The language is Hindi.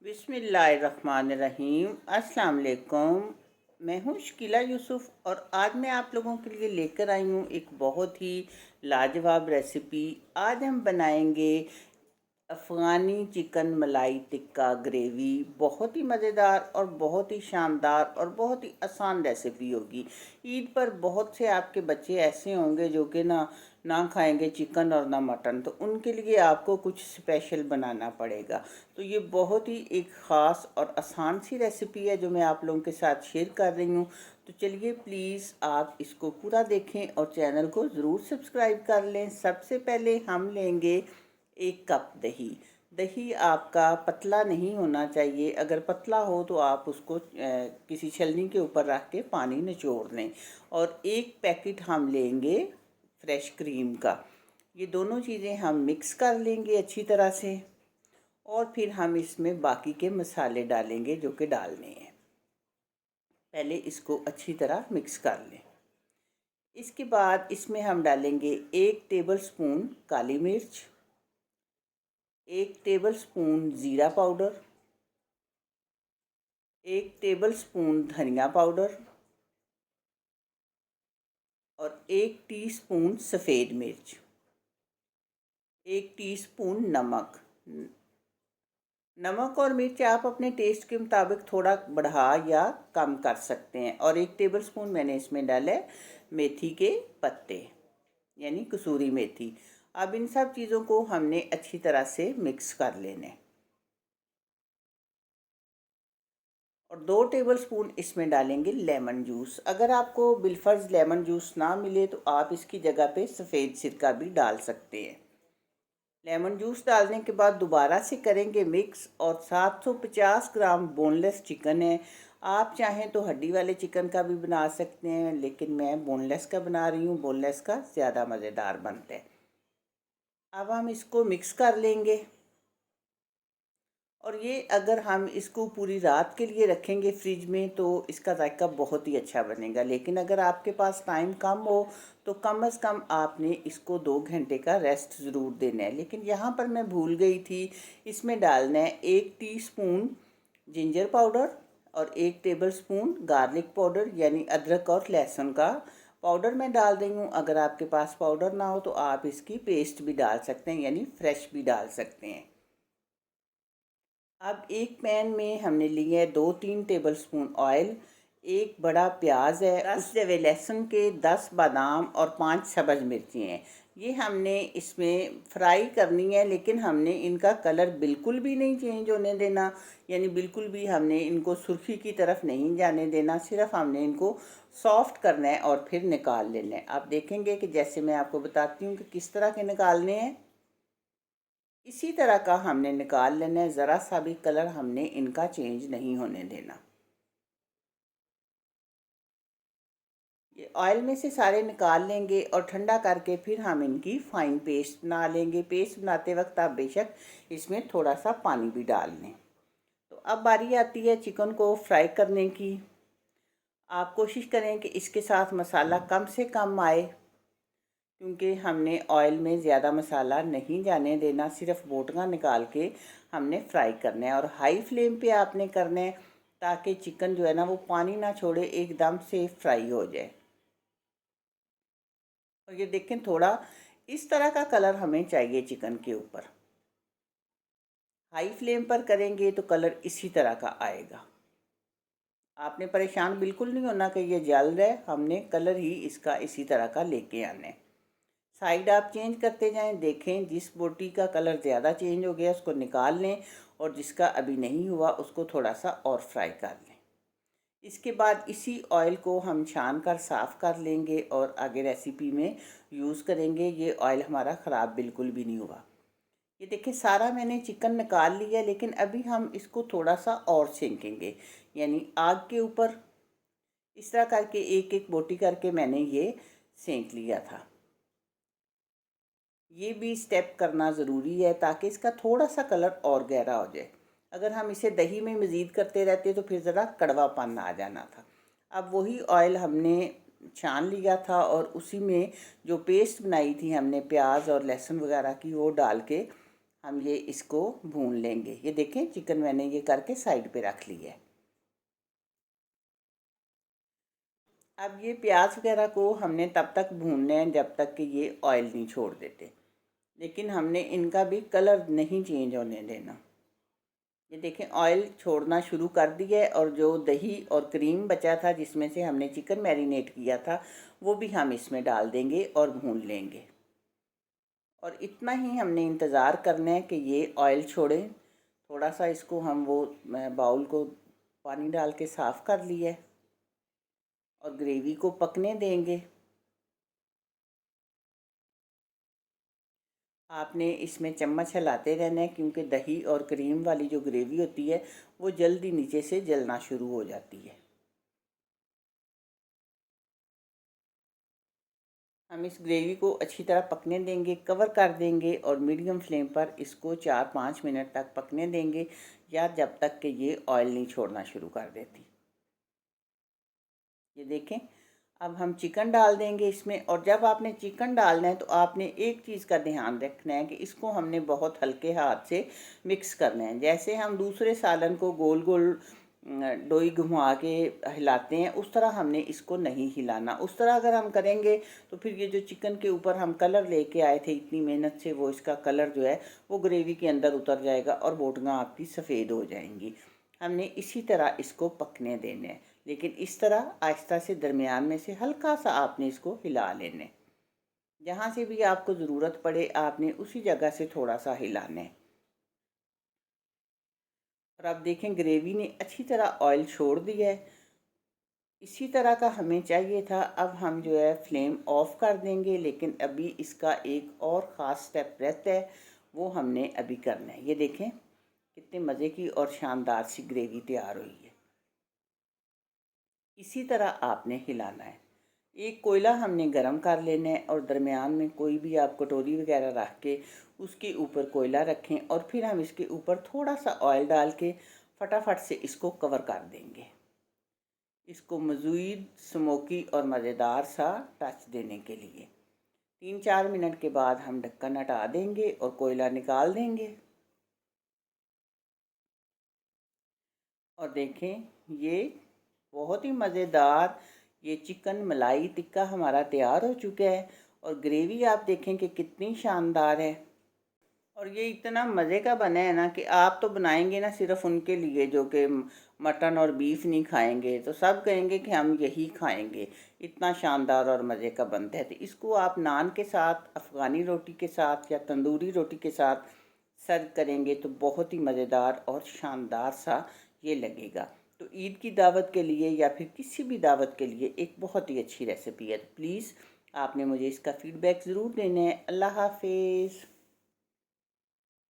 बिस्मिल्लाहिर्रहमानिर्रहीम। अस्सलाम वालेकुम। मैं हूँ शकीला यूसुफ और आज मैं आप लोगों के लिए लेकर आई हूँ एक बहुत ही लाजवाब रेसिपी। आज हम बनाएंगे अफ़गानी चिकन मलाई टिक्का ग्रेवी। बहुत ही मज़ेदार और बहुत ही शानदार और बहुत ही आसान रेसिपी होगी। ईद पर बहुत से आपके बच्चे ऐसे होंगे जो कि ना ना खाएंगे चिकन और ना मटन, तो उनके लिए आपको कुछ स्पेशल बनाना पड़ेगा। तो ये बहुत ही एक ख़ास और आसान सी रेसिपी है जो मैं आप लोगों के साथ शेयर कर रही हूँ। तो चलिए प्लीज़ आप इसको पूरा देखें और चैनल को ज़रूर सब्सक्राइब कर लें। सबसे पहले हम लेंगे 1 कप दही। दही आपका पतला नहीं होना चाहिए, अगर पतला हो तो आप उसको किसी छलनी के ऊपर रख के पानी निचोड़ लें। और 1 पैकेट हम लेंगे फ्रेश क्रीम का। ये दोनों चीज़ें हम मिक्स कर लेंगे अच्छी तरह से और फिर हम इसमें बाकी के मसाले डालेंगे जो कि डालने हैं। पहले इसको अच्छी तरह मिक्स कर लें। इसके बाद इसमें हम डालेंगे 1 टेबल स्पून काली मिर्च, 1 टेबल स्पून ज़ीरा पाउडर, 1 टेबल स्पून धनिया पाउडर और 1 टीस्पून सफ़ेद मिर्च, 1 टीस्पून नमक। नमक और मिर्च आप अपने टेस्ट के मुताबिक थोड़ा बढ़ा या कम कर सकते हैं। और 1 टेबल स्पून मैंने इसमें डाला है मेथी के पत्ते, यानी कसूरी मेथी। अब इन सब चीज़ों को हमने अच्छी तरह से मिक्स कर लेना है। और 2 टेबल स्पून इसमें डालेंगे लेमन जूस। अगर आपको बिलफर्ज लेमन जूस ना मिले तो आप इसकी जगह पे सफ़ेद सिरका भी डाल सकते हैं। लेमन जूस डालने के बाद दोबारा से करेंगे मिक्स। और 750 ग्राम बोनलेस चिकन है। आप चाहें तो हड्डी वाले चिकन का भी बना सकते हैं, लेकिन मैं बोनलेस का बना रही हूँ। बोनलेस का ज़्यादा मज़ेदार बनता है। अब हम इसको मिक्स कर लेंगे। और ये अगर हम इसको पूरी रात के लिए रखेंगे फ्रिज में तो इसका जायका बहुत ही अच्छा बनेगा। लेकिन अगर आपके पास टाइम कम हो तो कम से कम आपने इसको 2 घंटे का रेस्ट ज़रूर देना है। लेकिन यहाँ पर मैं भूल गई थी, इसमें डालना है 1 टीस्पून जिंजर पाउडर और 1 टेबल स्पून गार्लिक पाउडर, यानी अदरक और लहसुन का पाउडर मैं डाल रही हूँ। अगर आपके पास पाउडर ना हो तो आप इसकी पेस्ट भी डाल सकते हैं, यानी फ्रेश भी डाल सकते हैं। अब एक पैन में हमने लिए है 2-3 टेबल स्पून ऑयल। एक बड़ा प्याज है, 10 जवे लहसुन के, 10 बादाम और 5 सब्ज़ मिर्ची हैं। ये हमने इसमें फ्राई करनी है, लेकिन हमने इनका कलर बिल्कुल भी नहीं चेंज होने देना, यानी बिल्कुल भी हमने इनको सुर्खी की तरफ नहीं जाने देना। सिर्फ हमने इनको सॉफ्ट करना है और फिर निकाल लेना है। आप देखेंगे कि जैसे मैं आपको बताती हूँ कि किस तरह के निकालने हैं, इसी तरह का हमने निकाल लेना है। ज़रा सा भी कलर हमने इनका चेंज नहीं होने देना। ये ऑयल में से सारे निकाल लेंगे और ठंडा करके फिर हम इनकी फ़ाइन पेस्ट बना लेंगे। पेस्ट बनाते वक्त आप बेशक इसमें थोड़ा सा पानी भी डाल लें। तो अब बारी आती है चिकन को फ्राई करने की। आप कोशिश करें कि इसके साथ मसाला कम से कम आए, क्योंकि हमने ऑयल में ज़्यादा मसाला नहीं जाने देना। सिर्फ बोटियाँ निकाल के हमने फ्राई करना है और हाई फ्लेम पे आपने करना है, ताकि चिकन जो है ना वो पानी ना छोड़े, एकदम से फ्राई हो जाए। और ये देखें, थोड़ा इस तरह का कलर हमें चाहिए चिकन के ऊपर। हाई फ्लेम पर करेंगे तो कलर इसी तरह का आएगा। आपने परेशान बिल्कुल नहीं होना कि ये जल रहा है, हमने कलर ही इसका इसी तरह का लेके आना है। साइड आप चेंज करते जाएं। देखें, जिस बोटी का कलर ज़्यादा चेंज हो गया उसको निकाल लें और जिसका अभी नहीं हुआ उसको थोड़ा सा और फ्राई कर लें। इसके बाद इसी ऑयल को हम छान कर साफ़ कर लेंगे और आगे रेसिपी में यूज़ करेंगे। ये ऑयल हमारा ख़राब बिल्कुल भी नहीं हुआ। ये देखिए, सारा मैंने चिकन निकाल लिया, लेकिन अभी हम इसको थोड़ा सा और सेंकेंगे, यानी आग के ऊपर इस तरह करके एक एक बोटी करके मैंने ये सेंक लिया था। ये भी स्टेप करना ज़रूरी है ताकि इसका थोड़ा सा कलर और गहरा हो जाए। अगर हम इसे दही में मज़ीद करते रहते तो फिर ज़रा कड़वापन आ जाना था। अब वही ऑयल हमने छान लिया था और उसी में जो पेस्ट बनाई थी हमने प्याज और लहसुन वगैरह की, वो डाल के हम ये इसको भून लेंगे। ये देखें चिकन मैंने ये करके साइड पे रख लिया है। अब ये प्याज वगैरह को हमने तब तक भूनना है जब तक कि ये ऑयल नहीं छोड़ देते, लेकिन हमने इनका भी कलर नहीं चेंज होने देना। ये देखें ऑयल छोड़ना शुरू कर दिया है और जो दही और क्रीम बचा था जिसमें से हमने चिकन मैरिनेट किया था वो भी हम इसमें डाल देंगे और भून लेंगे। और इतना ही हमने इंतज़ार करना है कि ये ऑयल छोड़े। थोड़ा सा इसको हम वो बाउल को पानी डाल के साफ़ कर लिया है और ग्रेवी को पकने देंगे। आपने इसमें चम्मच हिलाते रहना है क्योंकि दही और क्रीम वाली जो ग्रेवी होती है वो जल्दी नीचे से जलना शुरू हो जाती है। हम इस ग्रेवी को अच्छी तरह पकने देंगे, कवर कर देंगे और मीडियम फ्लेम पर इसको 4-5 मिनट तक पकने देंगे, या जब तक कि ये ऑयल नहीं छोड़ना शुरू कर देती। ये देखें अब हम चिकन डाल देंगे इसमें। और जब आपने चिकन डालना है तो आपने एक चीज़ का ध्यान रखना है कि इसको हमने बहुत हल्के हाथ से मिक्स करना है। जैसे हम दूसरे सालन को गोल गोल डोई घुमा के हिलाते हैं उस तरह हमने इसको नहीं हिलाना। उस तरह अगर हम करेंगे तो फिर ये जो चिकन के ऊपर हम कलर लेके आए थे इतनी मेहनत से, वो इसका कलर जो है वो ग्रेवी के अंदर उतर जाएगा और बोटियाँ आपकी सफ़ेद हो जाएंगी। हमने इसी तरह इसको पकने देने हैं, लेकिन इस तरह आहिस्ता से दरमियान में से हल्का सा आपने इसको हिला लेने। जहाँ से भी आपको ज़रूरत पड़े आपने उसी जगह से थोड़ा सा हिलाना है। और आप देखें ग्रेवी ने अच्छी तरह ऑयल छोड़ दिया है। इसी तरह का हमें चाहिए था। अब हम जो है फ्लेम ऑफ कर देंगे, लेकिन अभी इसका एक और ख़ास स्टेप रहता है, वो हमने अभी करना है। ये देखें कितने मज़े की और शानदार सी ग्रेवी तैयार हुई है। इसी तरह आपने हिलाना है। एक कोयला हमने गरम कर लेना है और दरमियान में कोई भी आप कटोरी वगैरह रख के उसके ऊपर कोयला रखें और फिर हम इसके ऊपर थोड़ा सा ऑयल डाल के फटाफट से इसको कवर कर देंगे, इसको मज़ीद स्मोकी और मज़ेदार सा टच देने के लिए। 3-4 मिनट के बाद हम ढक्कन हटा देंगे और कोयला निकाल देंगे। और देखें ये बहुत ही मज़ेदार ये चिकन मलाई टिक्का हमारा तैयार हो चुका है। और ग्रेवी आप देखें कि कितनी शानदार है। और ये इतना मज़े का बना है ना कि आप तो बनाएंगे ना सिर्फ उनके लिए जो कि मटन और बीफ नहीं खाएंगे, तो सब कहेंगे कि हम यही खाएंगे। इतना शानदार और मज़े का बनता है। तो इसको आप नान के साथ, अफ़गानी रोटी के साथ या तंदूरी रोटी के साथ सर्व करेंगे तो बहुत ही मज़ेदार और शानदार सा ये लगेगा। तो ईद की दावत के लिए या फिर किसी भी दावत के लिए एक बहुत ही अच्छी रेसिपी है। तो प्लीज़ आपने मुझे इसका फ़ीडबैक ज़रूर देना है। अल्लाह हाफिज़।